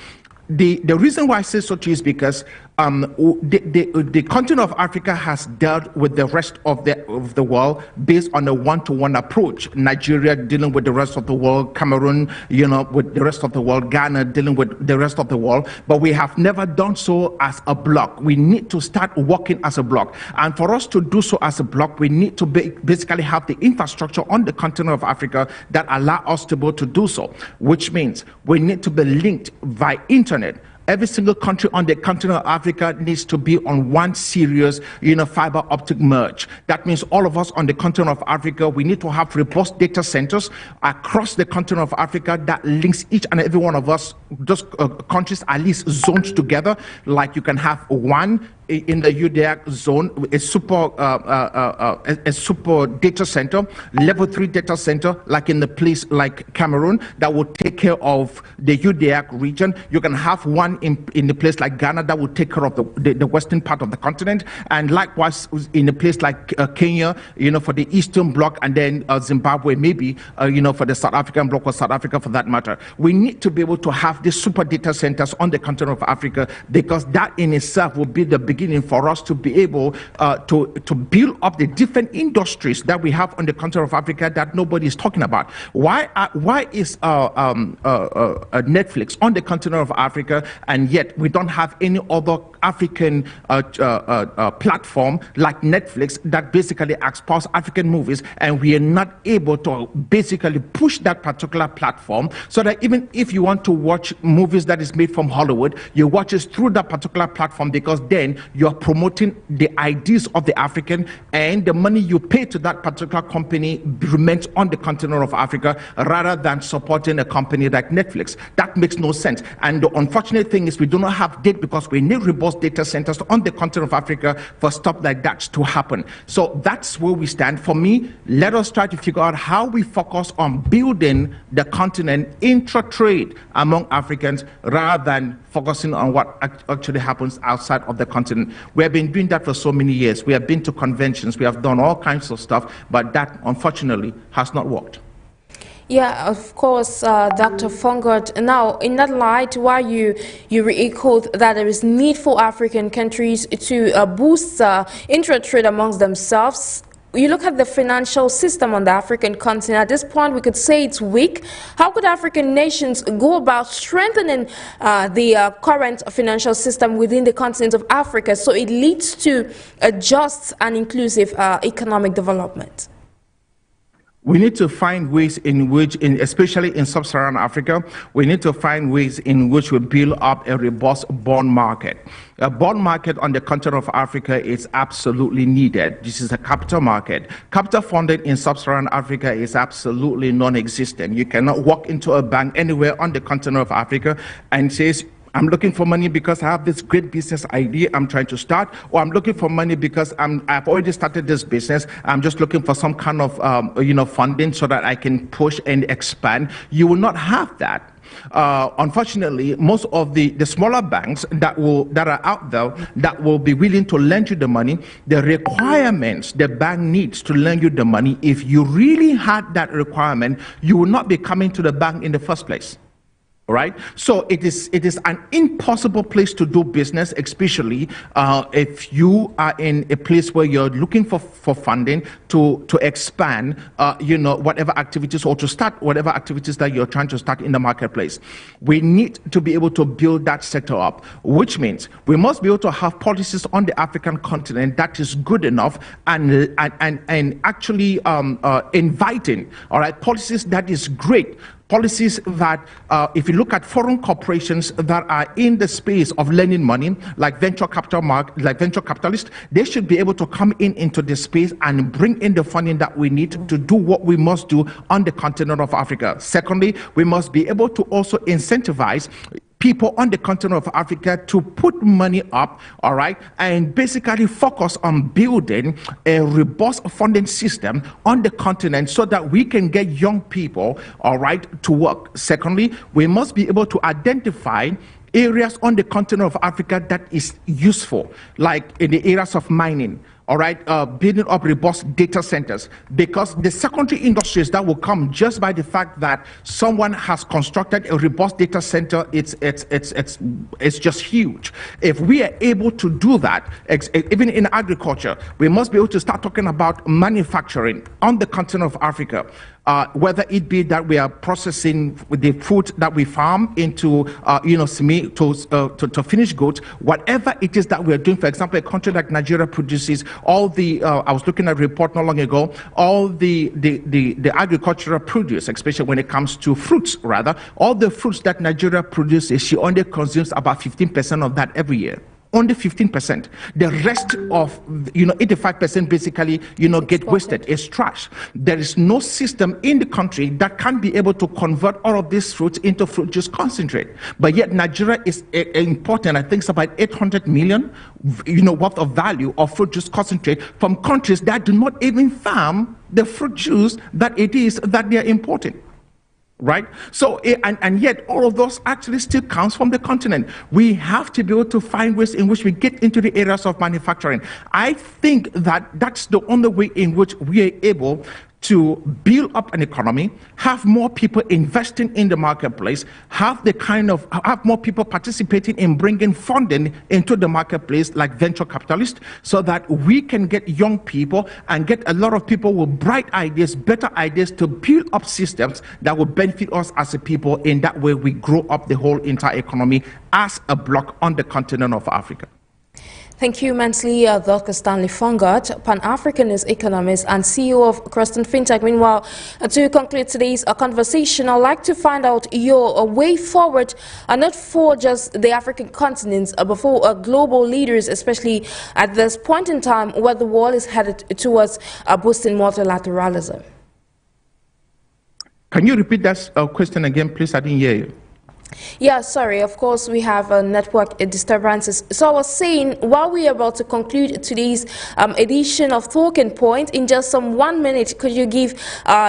The reason why I say such is because the continent of Africa has dealt with the rest of the world based on a one-to-one approach. Nigeria dealing with the rest of the world, Cameroon, you know, with the rest of the world, Ghana dealing with the rest of the world, but we have never done so as a bloc. We need to start working as a bloc, and for us to do so as a bloc, we need to basically have the infrastructure on the continent of Africa that allow us to be able to do so, which means we need to be linked via internet. Every single country on the continent of Africa needs to be on one serious, you know, fiber optic merge. That means all of us on the continent of Africa, we need to have robust data centers across the continent of Africa that links each and every one of us, those countries at least zones together. Like you can have one in the UDAC zone, a super data center, level 3 data center, like in the place like Cameroon, that will take care of the UDAC region. You can have one in the place like Ghana that will take care of the western part of the continent, and likewise in a place like Kenya, you know, for the eastern bloc, and then Zimbabwe maybe, you know, for the South African bloc, or South Africa for that matter. We need to be able to have these super data centers on the continent of Africa, because that in itself will be the beginning for us to be able to build up the different industries that we have on the continent of Africa that nobody is talking about. Why is Netflix on the continent of Africa, and yet we don't have any other African platform like Netflix that basically exposes African movies, and we are not able to basically push that particular platform, so that even if you want to watch movies that is made from Hollywood, you watch it through that particular platform, because then you're promoting the ideas of the African, and the money you pay to that particular company remains on the continent of Africa, rather than supporting a company like Netflix. That makes no sense. And the unfortunate thing is we do not have data, because we need robust data centers on the continent of Africa for stuff like that to happen. So that's where we stand. For me, let us try to figure out how we focus on building the continent intra-trade among Africans, rather than focusing on what actually happens outside of the continent. We have been doing that for so many years. We have been to conventions, we have done all kinds of stuff, but that unfortunately has not worked. Yeah, of course, Dr. FONGOD. Now, in that light, why you re-echoed that there is need for African countries to boost intra-trade amongst themselves. You look at the financial system on the African continent. At this point, we could say it's weak. How could African nations go about strengthening the current financial system within the continent of Africa so it leads to a just and inclusive economic development? We need to find ways in which, especially in sub-Saharan Africa, we need to find ways in which we build up a robust bond market. A bond market on the continent of Africa is absolutely needed. This is a capital market. Capital funding in sub-Saharan Africa is absolutely non-existent. You cannot walk into a bank anywhere on the continent of Africa and say, I'm looking for money because I have this great business idea I'm trying to start, or I'm looking for money because I've already started this business. I'm just looking for some kind of funding so that I can push and expand. You will not have that. Unfortunately, most of the smaller banks that are out there that will be willing to lend you the money, the requirements the bank needs to lend you the money, if you really had that requirement, you will not be coming to the bank in the first place. Right, so it is an impossible place to do business, especially if you are in a place where you're looking for funding to expand, whatever activities, or to start whatever activities that you're trying to start in the marketplace. We need to be able to build that sector up, which means we must be able to have policies on the African continent that is good enough and actually inviting. All right, policies that is great. Policies that, if you look at foreign corporations that are in the space of lending money, like venture capitalists, they should be able to come into this space and bring in the funding that we need to do what we must do on the continent of Africa. Secondly, we must be able to also incentivize people on the continent of Africa to put money up, all right, and basically focus on building a robust funding system on the continent so that we can get young people, all right, to work. Secondly, we must be able to identify areas on the continent of Africa that is useful, like in the areas of mining, all right, building up robust data centers, because the secondary industries that will come just by the fact that someone has constructed a robust data center, it's just huge. If we are able to do that, even in agriculture, we must be able to start talking about manufacturing on the continent of Africa. Whether it be that we are processing the food that we farm into, to finished goods, whatever it is that we are doing. For example, a country like Nigeria produces all the, I was looking at a report not long ago, all the agricultural produce, especially when it comes to fruits, rather, all the fruits that Nigeria produces, she only consumes about 15% of that every year. Only 15%. The rest of, 85% basically, get wasted. It's trash. There is no system in the country that can be able to convert all of these fruits into fruit juice concentrate. But yet Nigeria is important. I think it's about 800 million, worth of value of fruit juice concentrate from countries that do not even farm the fruit juice that it is that they are importing. Right? So, and yet all of those actually still comes from the continent. We have to be able to find ways in which we get into the areas of manufacturing. I think that that's the only way in which we are able to build up an economy, have more people investing in the marketplace, have more people participating in bringing funding into the marketplace like venture capitalists, so that we can get young people and get a lot of people with bright ideas, better ideas to build up systems that will benefit us as a people. In that way, we grow up the whole entire economy as a block on the continent of Africa. Thank you immensely, Dr. Stanley FONGOD, Pan-Africanist economist and CEO of CROSTON FINTECH. Meanwhile, to conclude today's conversation, I'd like to find out your way forward, not for just the African continent, but for global leaders, especially at this point in time where the world is headed towards boosting multilateralism. Can you repeat that question again, please? I didn't hear you. Yeah, sorry, of course we have network disturbances. So I was saying, while we are about to conclude today's edition of Talking Point, in just some 1 minute, could you give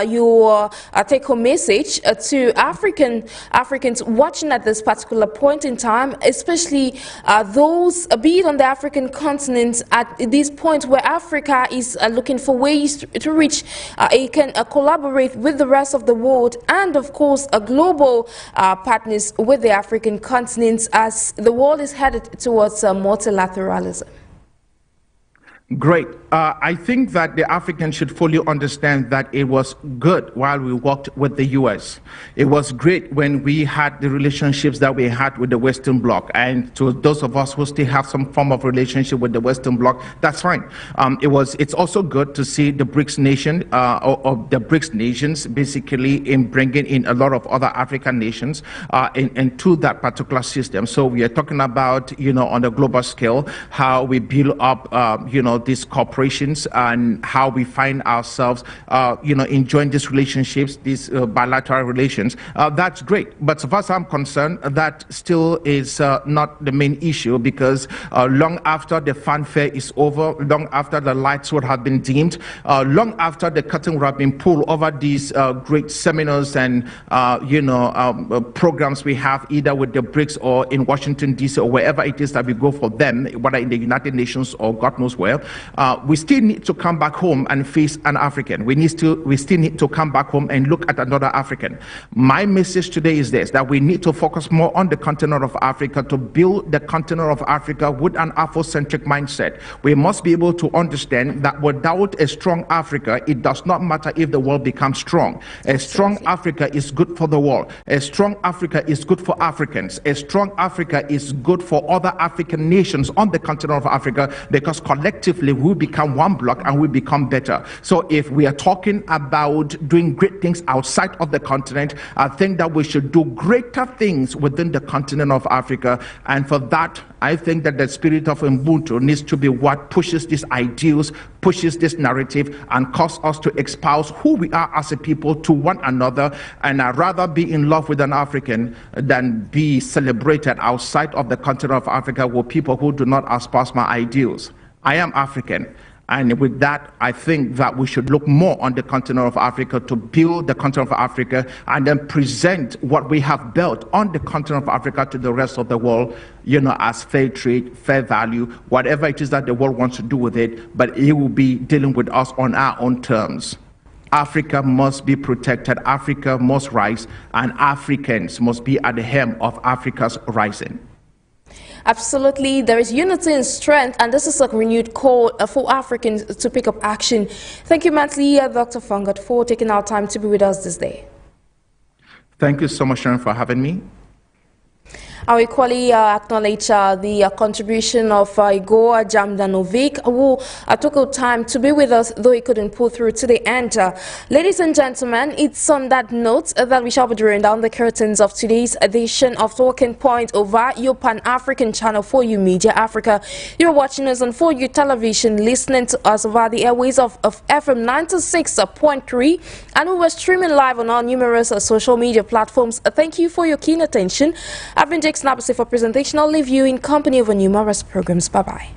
your take-home message to Africans watching at this particular point in time, especially those, be it on the African continent, at this point where Africa is looking for ways to reach, it can collaborate with the rest of the world, and of course global partners with the African continent as the world is headed towards multilateralism? Great. I think that the Africans should fully understand that it was good while we worked with the U.S. It was great when we had the relationships that we had with the Western Bloc. And to those of us who still have some form of relationship with the Western Bloc, that's fine. It's also good to see the Brics nation, or the Brics nations, basically in bringing in a lot of other African nations into that particular system. So we are talking about, on a global scale, how we build up, these corporations and how we find ourselves, enjoying these relationships, these bilateral relations. That's great. But so far as I'm concerned, that still is not the main issue, because long after the fanfare is over, long after the lights would have been dimmed, long after the curtain would have been pulled over these great seminars and, programs we have either with the Brics or in Washington, D.C. or wherever it is that we go for them, whether in the United Nations or God knows where, we still need to come back home and face an African. We still need to come back home and look at another African. My message today is this, that we need to focus more on the continent of Africa, to build the continent of Africa with an Afrocentric mindset. We must be able to understand that without a strong Africa, it does not matter if the world becomes strong. A strong Africa is good for the world. A strong Africa is good for Africans. A strong Africa is good for other African nations on the continent of Africa, because collectively collectively we become one block and we become better. So if we are talking about doing great things outside of the continent, I think that we should do greater things within the continent of Africa. And for that, I think that the spirit of Ubuntu needs to be what pushes these ideals, pushes this narrative, and cause us to espouse who we are as a people to one another. And I'd rather be in love with an African than be celebrated outside of the continent of Africa with people who do not espouse my ideals. I am African. And with that, I think that we should look more on the continent of Africa to build the continent of Africa and then present what we have built on the continent of Africa to the rest of the world, you know, as fair trade, fair value, whatever it is that the world wants to do with it, but it will be dealing with us on our own terms. Africa must be protected, Africa must rise, and Africans must be at the helm of Africa's rising. Absolutely, there is unity and strength, and this is a renewed call for Africans to pick up action. Thank you, Mantley, Dr. FONGOD, for taking our time to be with us this day. Thank you so much, Sharon, for having me. I equally acknowledge the contribution of IGOR DAMJANOVIC, who took time to be with us, though he couldn't pull through to the end. Ladies and gentlemen, it's on that note that we shall be drawing down the curtains of today's edition of Talking Point over your Pan-African channel, For You Media Africa. You're watching us on For You Television, listening to us via the airways of FM 96.3, and we were streaming live on our numerous social media platforms. Thank you for your keen attention. I've been NJIX for presentation. I'll leave you in company of numerous programs. Bye-bye.